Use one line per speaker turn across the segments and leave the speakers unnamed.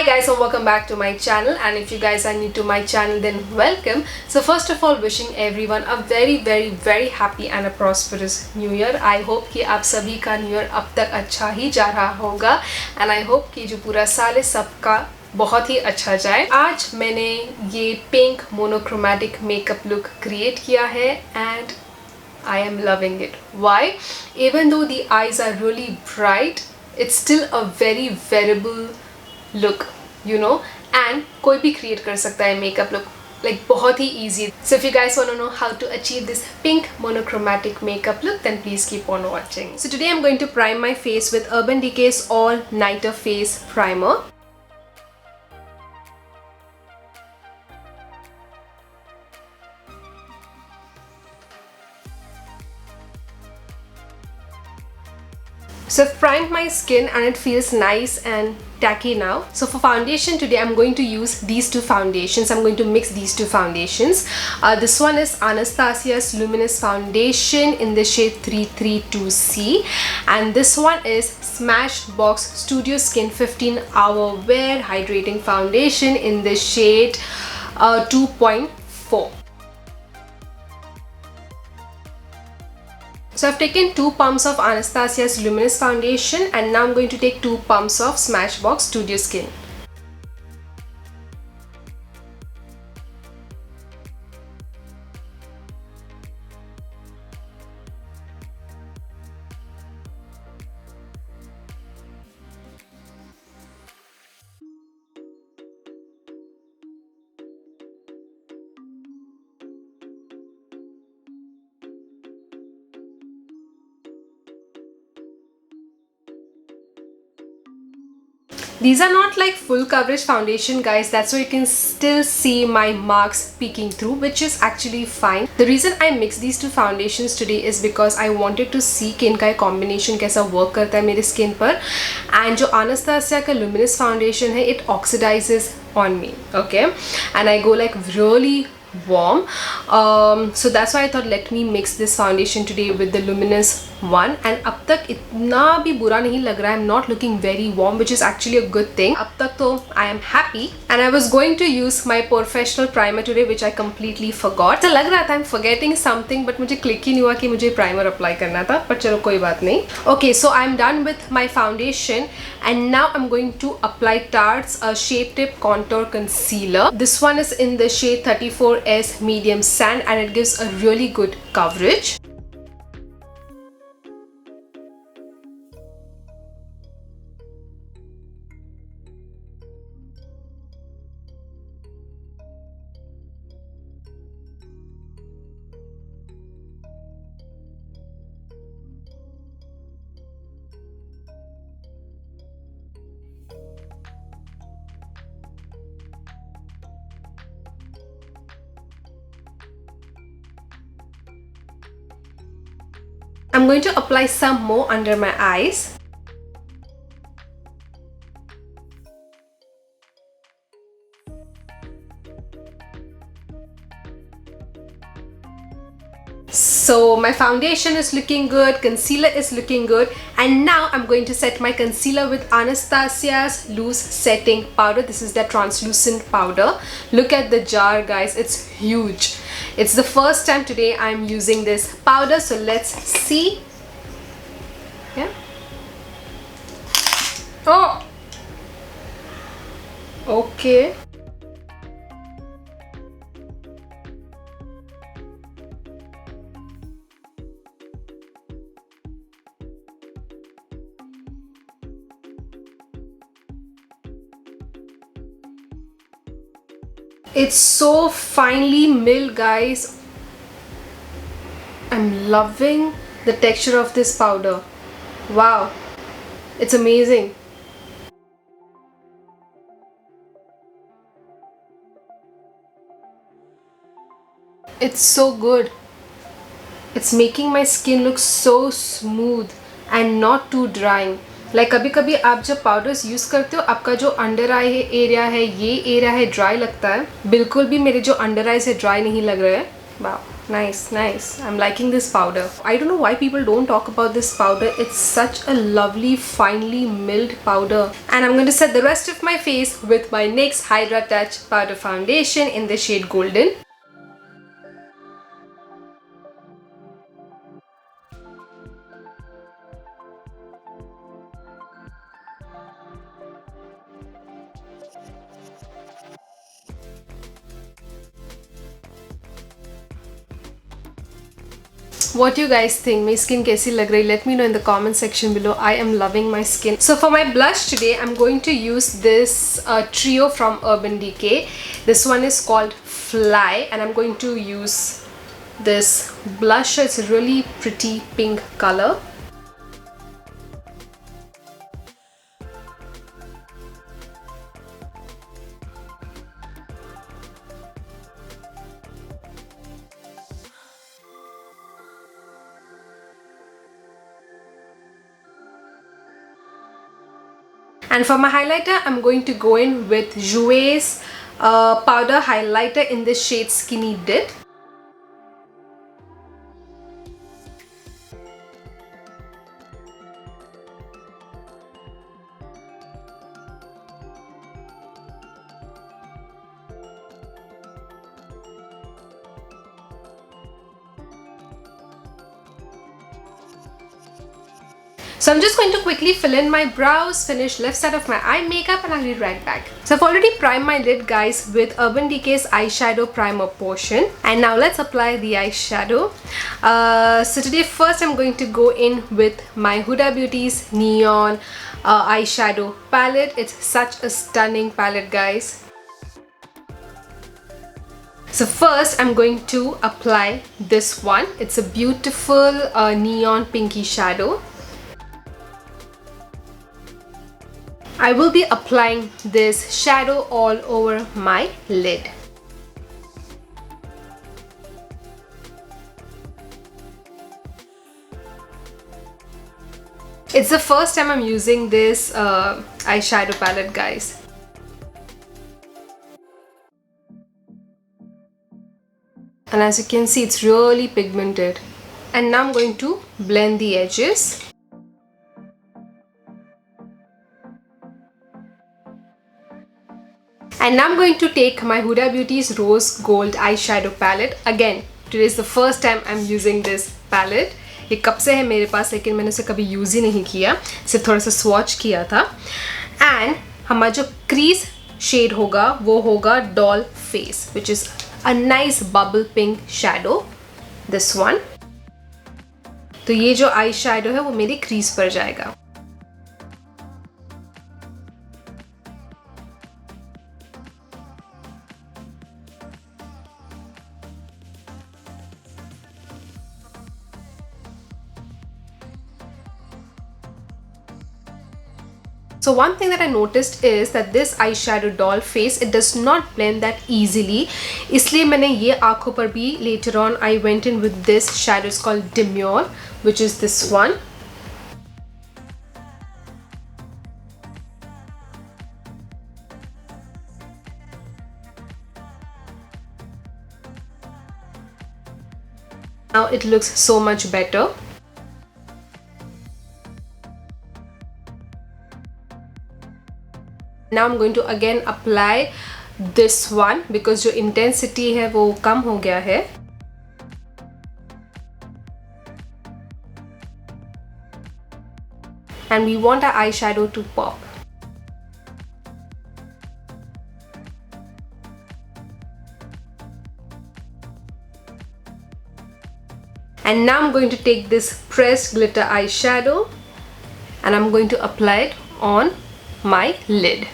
Hi guys, and welcome back to my channel, and if you guys are new to my channel then welcome. So first of all, wishing everyone a very happy and a prosperous new year. I hope कि आप सभी का new year अब तक अच्छा ही जा रहा होगा and I hope कि जो पूरा साल है सबका बहुत ही अच्छा जाए. आज मैंने ये pink monochromatic makeup look create किया है and I am loving it. Why? Even though the eyes are really bright, it's still a very wearable look, you know, and कोई भी create कर सकता है makeup look, like बहुत ही easy. So if you guys want to know how to achieve this pink monochromatic makeup look, then please keep on watching. So today I'm going to prime my face with Urban Decay's All Nighter Face Primer. So I've primed my skin and it feels nice and tacky now. So for foundation today I'm going to use these two foundations. I'm going to mix these two foundations. This one is Anastasia's Luminous Foundation in the shade 332C, and this one is SMASHBOX Studio Skin 15 Hour Wear Hydrating Foundation in the shade 2.4. So I've taken 2 pumps of Anastasia's Luminous Foundation and now I'm going to take 2 pumps of SMASHBOX Studio Skin. These are not like full coverage foundation guys, that's why you can still see my marks peeking through, which is actually fine. The reason I mixed these two foundations today is because I wanted to see कि इनका combination कैसा work करता है मेरे skin पर. And जो Anastasia का Luminous Foundation है, it oxidizes on me, okay? And I go like really warm, so that's why I thought let me mix this foundation today with the luminous one. And अब तक इतना भी बुरा नहीं लग रहा है. I'm not looking very warm, which is actually a good thing. अब तक तो I am happy. And I was going to use my professional primer today, which I completely forgot. तो लग रहा था I'm forgetting something, but मुझे click ही नहीं हुआ कि मुझे primer apply करना था. पर चलो कोई बात नहीं. Okay, so I'm done with my foundation and now I'm going to apply Tarte's Shape Tip Contour Concealer. This one is in the shade 34S Medium Sand and it gives a really good coverage. I'm going to apply some more under my eyes. So my foundation is looking good, concealer is looking good, and now I'm going to set my concealer with Anastasia's Loose Setting Powder. This is the translucent powder. Look at the jar guys, it's huge. It's the first time today I'm using this powder, so let's see. Yeah. Oh! Okay. It's so finely milled guys. I'm loving the texture of this powder. Wow, it's amazing. It's so good. It's making my skin look so smooth and not too drying. Like कभी कभी आप जब powders use करते हो आपका जो under eye area है, ये एरिया है ड्राई लगता है. बिल्कुल भी मेरे जो अंडर आईज है ड्राई नहीं लग रहा है. Wow, nice, nice. I'm liking this powder. I don't know why people don't talk about this powder. It's such a lovely, finely milled powder. And I'm going to set the rest of my face with my NYX Hydra Touch Powder Foundation in the shade Golden. What you guys think? My skin kaisi lag rahi? Let me know in the comment section below. I am loving my skin. So for my blush today, I'm going to use this trio from Urban Decay. This one is called Fly, and I'm going to use this blusher. It's a really pretty pink color. And for my highlighter, I'm going to go in with JOUER's powder highlighter in the shade Skinny Dip. So I'm just going to quickly fill in my brows, finish left side of my eye makeup, and I'll be right back. So I've already primed my lid, guys, with Urban Decay's eyeshadow primer portion. And now let's apply the eyeshadow. So today first I'm going to go in with my Huda Beauty's Neon eyeshadow palette. It's such a stunning palette, guys. So first I'm going to apply this one. It's a beautiful neon pinky shadow. I will be applying this shadow all over my lid. It's the first time I'm using this eyeshadow palette, guys. And as you can see, it's really pigmented. And now I'm going to blend the edges. And now I'm going to take my Huda Beauty's Rose Gold eyeshadow palette. Again, today is the first time I'm using this palette. ये कब से है मेरे पास, लेकिन मैंने उसे कभी use ही नहीं किया, सिर्फ थोड़ा सा स्वॉच किया था. And हमारा जो crease shade होगा वो होगा Doll Face, which is a nice bubble pink shadow. This one. तो ये जो eyeshadow है वो मेरी crease पर जाएगा. So one thing that I noticed is that this eyeshadow Doll Face, it does not blend that easily. इसलिए मैंने ये आँखों पर भी later on I went in with this shadow. It's called Demure, which is this one. Now it looks so much better. Now I'm going to again apply this one because जो intensity है वो कम हो गया है. And we want our eyeshadow to pop. And now I'm going to take this pressed glitter eyeshadow and I'm going to apply it on my lid.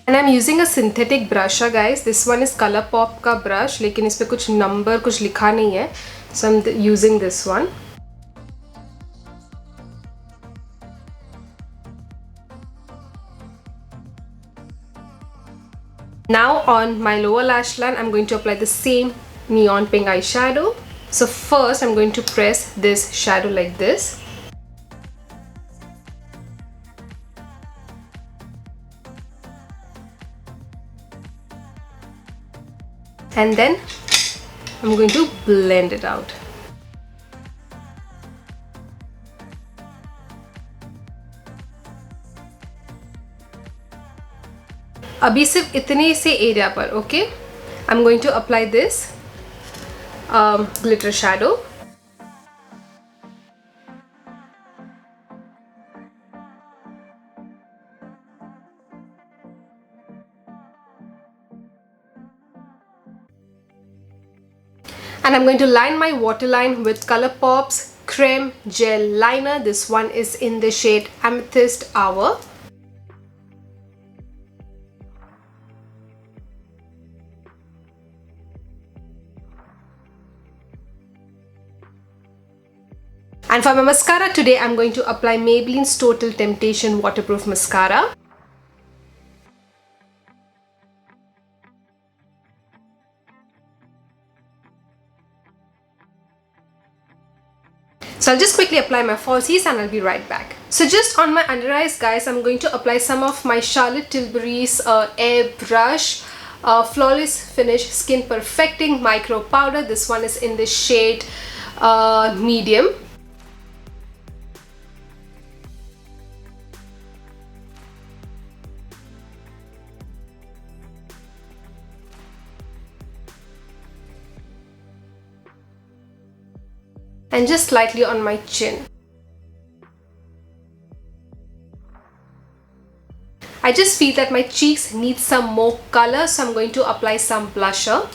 And I'm using a synthetic brush, guys. This one is ColourPop का brush, लेकिन इस पे कुछ number कुछ लिखा नहीं है. So I'm using this one. Now on my lower lash line, I'm going to apply the same neon pink eyeshadow. So first I'm going to press this shadow like this. And then I'm going to blend it out. अभी सिर्फ इतने से area पर, okay? I'm going to apply this glitter shadow. And I'm going to line my waterline with ColourPop's Creme Gel Liner. This one is in the shade Amethyst Hour. And for my mascara today, I'm going to apply Maybelline's Total Temptation Waterproof Mascara. So I'll just quickly apply my falsies and I'll be right back. So just on my under eyes, guys, I'm going to apply some of my Charlotte Tilbury's Airbrush Flawless Finish Skin Perfecting Micro Powder. This one is in the shade Medium. And just slightly on my chin. I just feel that my cheeks need some more color, so I'm going to apply some blusher.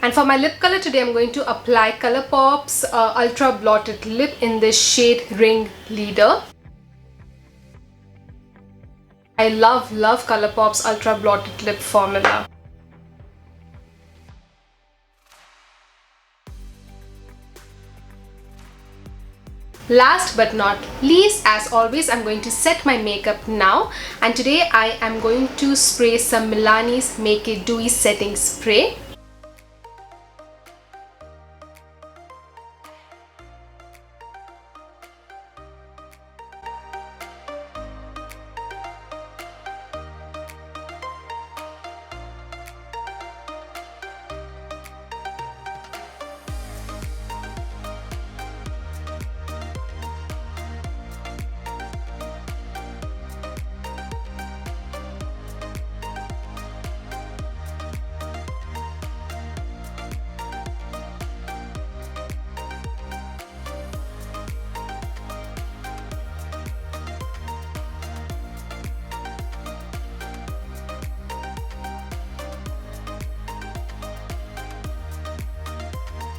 And for my lip color today, I'm going to apply ColourPop's Ultra Blotted Lip in the shade Ring Leader. I love ColourPop's Ultra Blotted Lip formula. Last but not least, as always, I'm going to set my makeup now, and today I am going to spray some Milani's Make It Dewy Setting Spray.